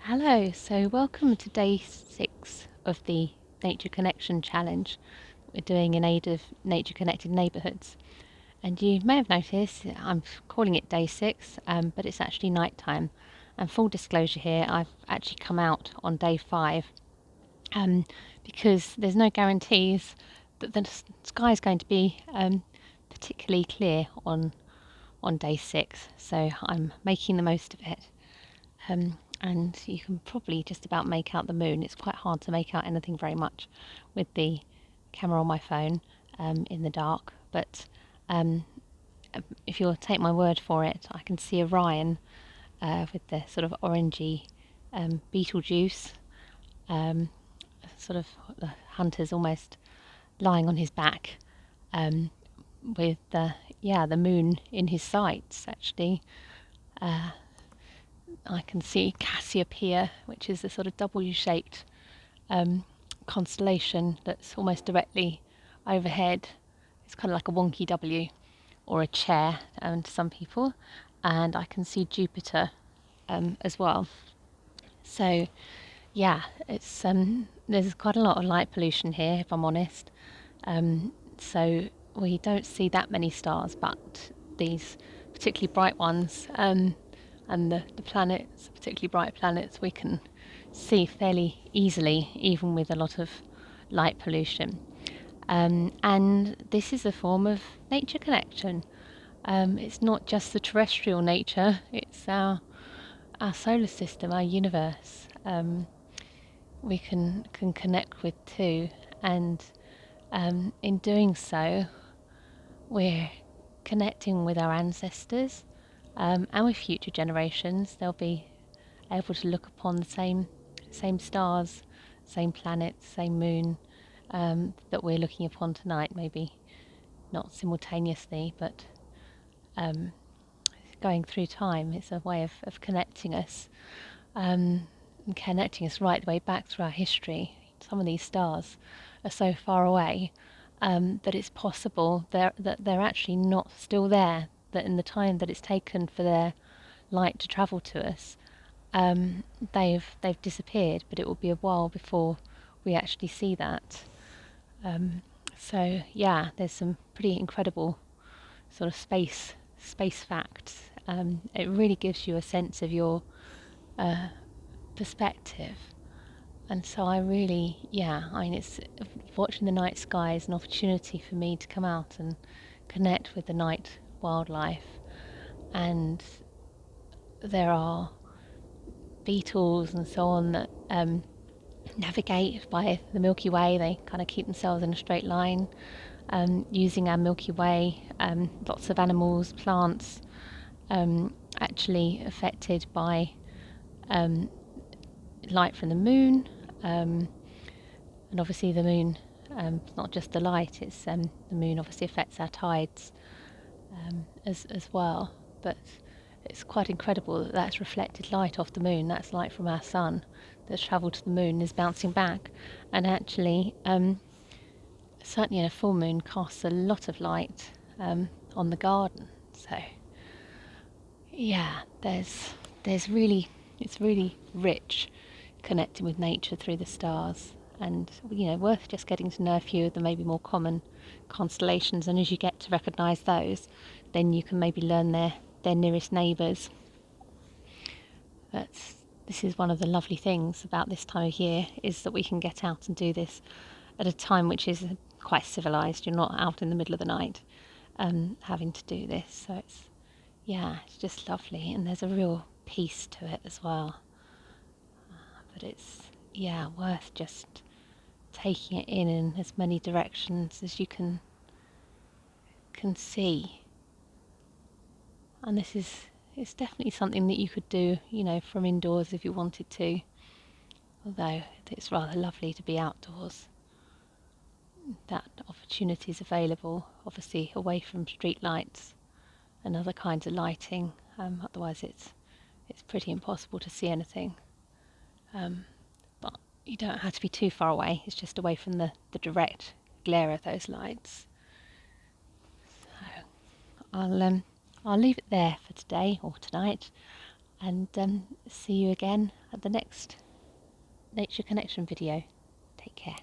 Hello, so welcome to day 6 of the Nature Connection Challenge we're doing in aid of nature connected neighbourhoods. And you may have noticed I'm calling it day 6, but it's actually night time. And full disclosure here, I've actually come out on day 5 because there's no guarantees that the sky is going to be particularly clear on day 6, so I'm making the most of it. And you can probably just about make out the moon. It's quite hard to make out anything very much with the camera on my phone in the dark. But if you'll take my word for it, I can see Orion with the sort of orangey Betelgeuse, sort of the hunter's almost lying on his back with the moon in his sights actually. I can see Cassiopeia, which is a sort of W-shaped constellation that's almost directly overhead. It's kind of like a wonky W or a chair to some people. And I can see Jupiter as well. So, yeah, it's there's quite a lot of light pollution here, if I'm honest. So we don't see that many stars, but these particularly bright ones and the planets, particularly bright planets, we can see fairly easily, even with a lot of light pollution. And this is a form of nature connection. It's not just the terrestrial nature, it's our solar system, our universe. We can connect with too, and in doing so, we're connecting with our ancestors and with future generations. They'll be able to look upon the same stars, same planets, same moon that we're looking upon tonight. Maybe not simultaneously, but going through time. It's a way of connecting us, and connecting us right the way back through our history. Some of these stars are so far away that it's possible that they're actually not still there. That in the time that it's taken for their light to travel to us, they've disappeared. But it will be a while before we actually see that. So yeah, there's some pretty incredible sort of space facts. It really gives you a sense of your perspective. And so I mean, it's watching the night sky is an opportunity for me to come out and connect with the night wildlife. And there are beetles and so on that navigate by the Milky Way. They kind of keep themselves in a straight line using our Milky Way. Lots of animals, plants, actually affected by light from the moon. And obviously the moon, it's not just the light, it's the moon obviously affects our tides as well. But it's quite incredible that that's reflected light off the moon. That's light from our sun that's travelled to the moon and is bouncing back. And actually, certainly in a full moon, casts a lot of light on the garden. So yeah, there's really it's really rich connecting with nature through the stars, and worth just getting to know a few of the maybe more common constellations. And as you get to recognise those, then you can maybe learn their nearest neighbours. This is one of the lovely things about this time of year, is that we can get out and do this at a time which is quite civilised. You're not out in the middle of the night having to do this. So it's just lovely, and there's a real peace to it as well. But it's worth just taking it in as many directions as you can see. And it's definitely something that you could do, from indoors if you wanted to. Although it's rather lovely to be outdoors. That opportunity is available, obviously, away from street lights and other kinds of lighting. Otherwise, it's pretty impossible to see anything. But you don't have to be too far away. It's just away from the direct glare of those lights. So I'll leave it there for today or tonight, and see you again at the next Nature Connection video. Take care.